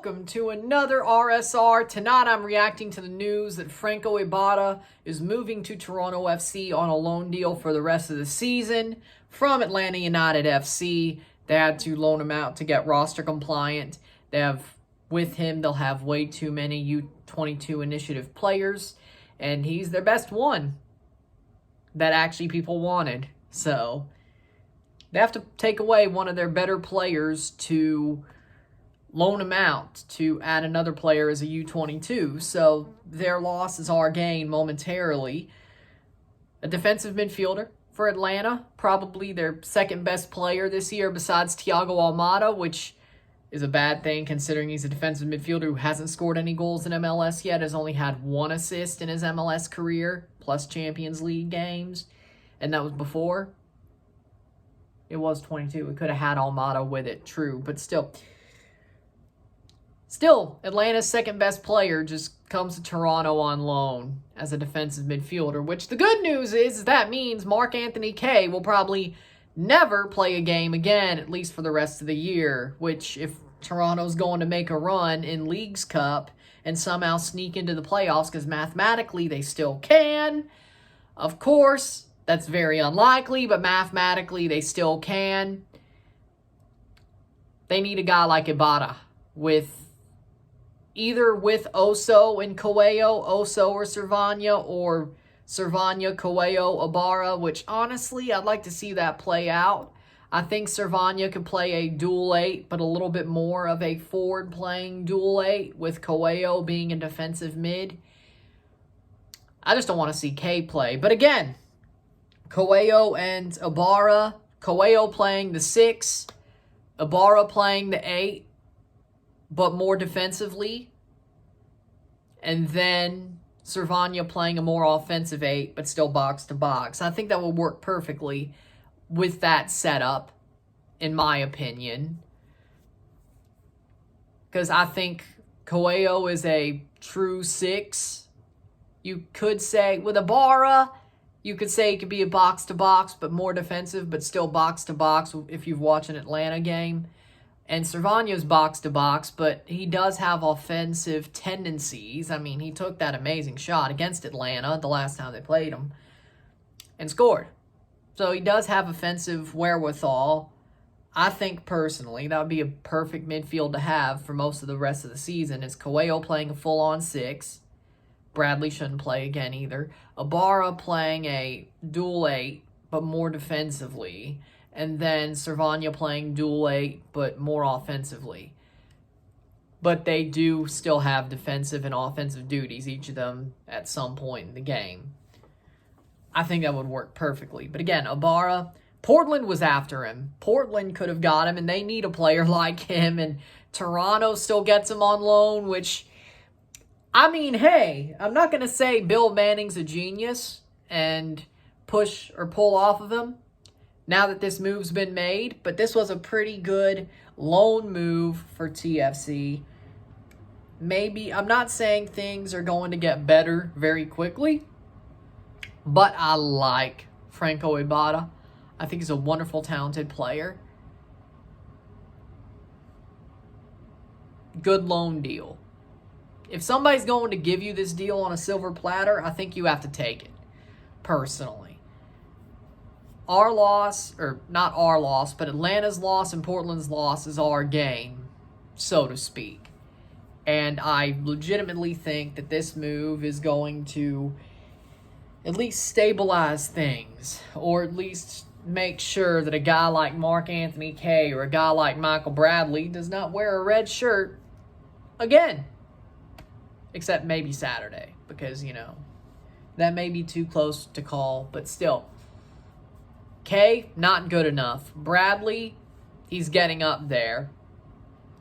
welcome to another RSR. Tonight I'm reacting to the news that Franco Ibarra is moving to Toronto FC on a loan deal for the rest of the season from Atlanta United FC. They had to loan him out to get roster compliant. They'll have way too many U22 initiative players, and he's their best one that actually people wanted. So they have to take away one of their better players to loan him out to add another player as a U22. So their loss is our gain momentarily. A defensive midfielder for Atlanta, probably their second best player this year besides Thiago Almada, which is a bad thing considering he's a defensive midfielder who hasn't scored any goals in MLS yet, has only had one assist in his MLS career, plus Champions League games, and that was before. It was 22. We could have had Almada with it, true, but still, Atlanta's second best player just comes to Toronto on loan as a defensive midfielder, which the good news is that means Mark-Anthony Kaye will probably never play a game again, at least for the rest of the year, which if Toronto's going to make a run in Leagues Cup and somehow sneak into the playoffs, because mathematically they still can, of course, that's very unlikely, but mathematically they still can. They need a guy like Ibarra either with Oso and Coelho, Oso or Servania, or Servania, Coelho, Ibarra, which honestly, I'd like to see that play out. I think Servania could play a dual 8, but a little bit more of a forward playing dual 8 with Coelho being a defensive mid. I just don't want to see Kaye play. But again, Coelho and Ibarra, Coelho playing the 6, Ibarra playing the 8, but more defensively, and then Servania playing a more offensive 8, but still box to box. I think that will work perfectly with that setup, in my opinion, because I think Coelho is a true 6. You could say with Ibarra, you could say it could be a box to box, but more defensive, but still box to box if you've watched an Atlanta game. And Servania's box-to-box, but he does have offensive tendencies. I mean, he took that amazing shot against Atlanta the last time they played him and scored. So he does have offensive wherewithal. I think, personally, that would be a perfect midfield to have for most of the rest of the season. Is Coelho playing a full-on 6. Bradley shouldn't play again either. Ibarra playing a dual 8, but more defensively. And then Servania playing dual 8, but more offensively. But they do still have defensive and offensive duties, each of them, at some point in the game. I think that would work perfectly. But again, Ibarra, Portland was after him. Portland could have got him, and they need a player like him. And Toronto still gets him on loan, which, I mean, hey, I'm not going to say Bill Manning's a genius and push or pull off of him now that this move's been made, but this was a pretty good loan move for TFC. Maybe, I'm not saying things are going to get better very quickly, but I like Franco Ibarra. I think he's a wonderful, talented player. Good loan deal. If somebody's going to give you this deal on a silver platter, I think you have to take it, personally. Our loss, or not our loss, but Atlanta's loss and Portland's loss is our gain, so to speak. And I legitimately think that this move is going to at least stabilize things, or at least make sure that a guy like Mark-Anthony Kaye or a guy like Michael Bradley does not wear a red shirt again. Except maybe Saturday, because, that may be too close to call, but still. Kaye, not good enough. Bradley, he's getting up there.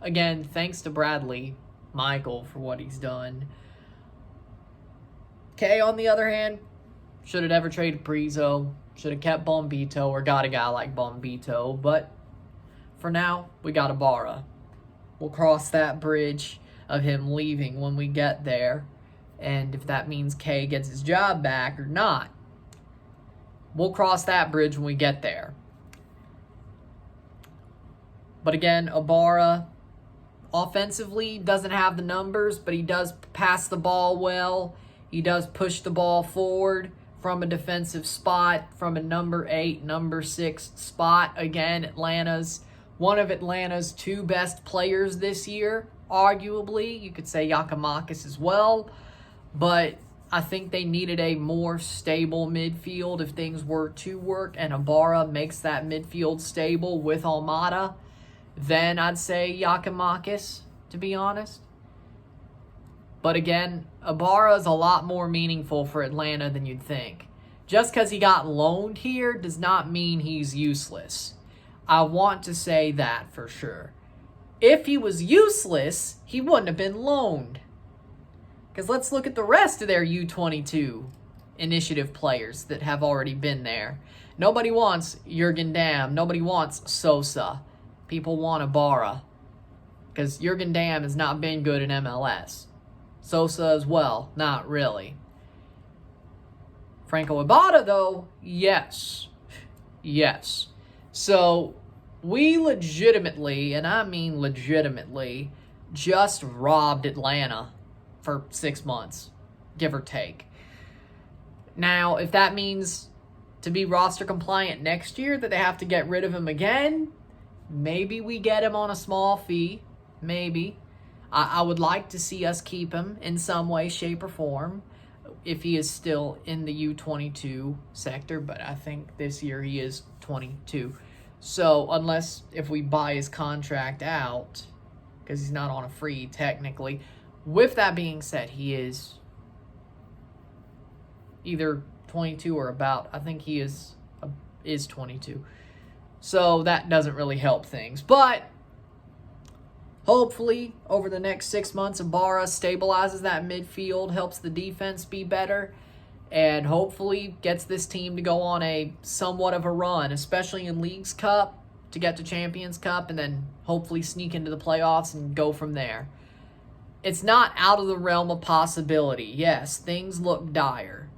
Again, thanks to Bradley, Michael, for what he's done. Kaye, on the other hand, should have never traded Priso. Should have kept Bombito or got a guy like Bombito. But for now, we got Ibarra. We'll cross that bridge of him leaving when we get there. And if that means Kaye gets his job back or not, we'll cross that bridge when we get there. But again, Ibarra, Offensively, doesn't have the numbers, but he does pass the ball well. He does push the ball forward from a defensive spot, from a number 8, number 6 spot. Again, Atlanta's one of Atlanta's 2 best players this year, arguably. You could say Giakoumakis as well, but I think they needed a more stable midfield if things were to work, and Ibarra makes that midfield stable with Almada. Then I'd say Giakoumakis, to be honest. But again, Ibarra is a lot more meaningful for Atlanta than you'd think. Just because he got loaned here does not mean he's useless. I want to say that for sure. If he was useless, he wouldn't have been loaned. Because let's look at the rest of their U22 initiative players that have already been there. Nobody wants Jürgen Damm. Nobody wants Sosa. People want Ibarra. Because Jürgen Damm has not been good in MLS. Sosa as well, not really. Franco Ibarra, though, yes. Yes. So, we legitimately, and I mean legitimately, just robbed Atlanta for 6 months, give or take. Now, if that means to be roster compliant next year that they have to get rid of him again, maybe we get him on a small fee. Maybe. I would like to see us keep him in some way, shape, or form if he is still in the U22 sector, but I think this year he is 22. So unless if we buy his contract out, because he's not on a free technically. With that being said, he is either 22 or about. I think he is 22. So that doesn't really help things. But hopefully, over the next 6 months, Ibarra stabilizes that midfield, helps the defense be better, and hopefully gets this team to go on a somewhat of a run, especially in Leagues Cup, to get to Champions Cup, and then hopefully sneak into the playoffs and go from there. It's not out of the realm of possibility. Yes, things look dire.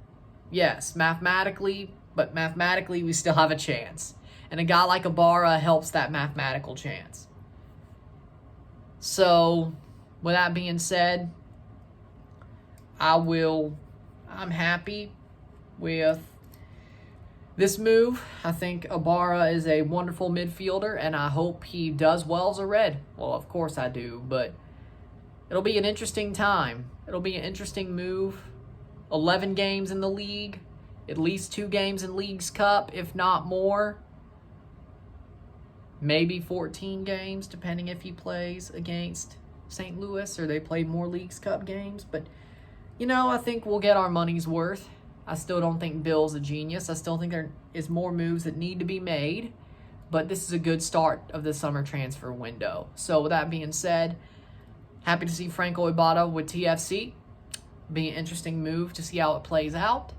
Yes, mathematically, but mathematically we still have a chance. And a guy like Ibarra helps that mathematical chance. So, with that being said, I'm happy with this move. I think Ibarra is a wonderful midfielder, and I hope he does well as a Red. Well, of course I do, but it'll be an interesting time. It'll be an interesting move. 11 games in the league, at least 2 games in Leagues Cup, if not more. Maybe 14 games, depending if he plays against St. Louis or they play more Leagues Cup games. But, I think we'll get our money's worth. I still don't think Bill's a genius. I still think there is more moves that need to be made. But this is a good start of the summer transfer window. So with that being said, happy to see Franco Ibarra with TFC. Be an interesting move to see how it plays out.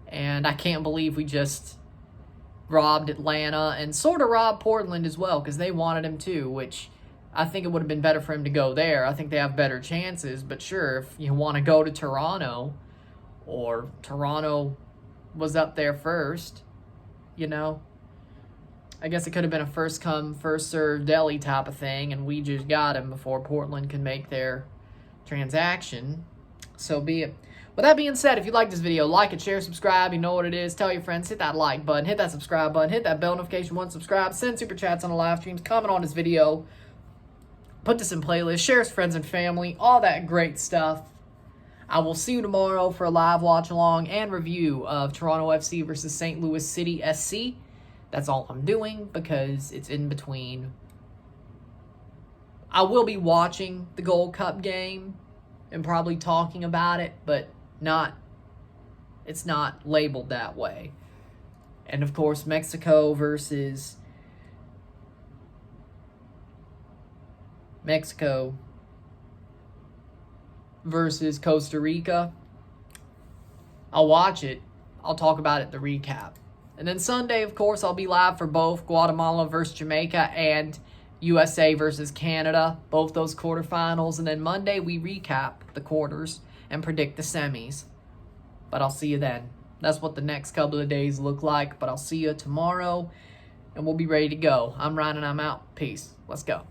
And I can't believe we just robbed Atlanta and sort of robbed Portland as well, because they wanted him too, which I think it would have been better for him to go there. I think they have better chances, but sure, if you want to go to Toronto, or Toronto was up there first, I guess it could have been a first come, first served deli type of thing, and we just got him before Portland could make their transaction. So be it. With that being said, if you like this video, like it, share, subscribe. You know what it is. Tell your friends. Hit that like button. Hit that subscribe button. Hit that bell notification once subscribed. Send super chats on the live streams. Comment on this video. Put this in playlist. Share with friends and family. All that great stuff. I will see you tomorrow for a live watch along and review of Toronto FC versus St. Louis City SC. That's all I'm doing because it's in between. I will be watching the Gold Cup game and probably talking about it, but it's not labeled that way. And of course, Mexico versus Costa Rica. I'll watch it. I'll talk about it in the recap. And then Sunday, of course, I'll be live for both Guatemala versus Jamaica and USA versus Canada, both those quarterfinals. And then Monday, we recap the quarters and predict the semis. But I'll see you then. That's what the next couple of days look like. But I'll see you tomorrow, and we'll be ready to go. I'm Ryan, and I'm out. Peace. Let's go.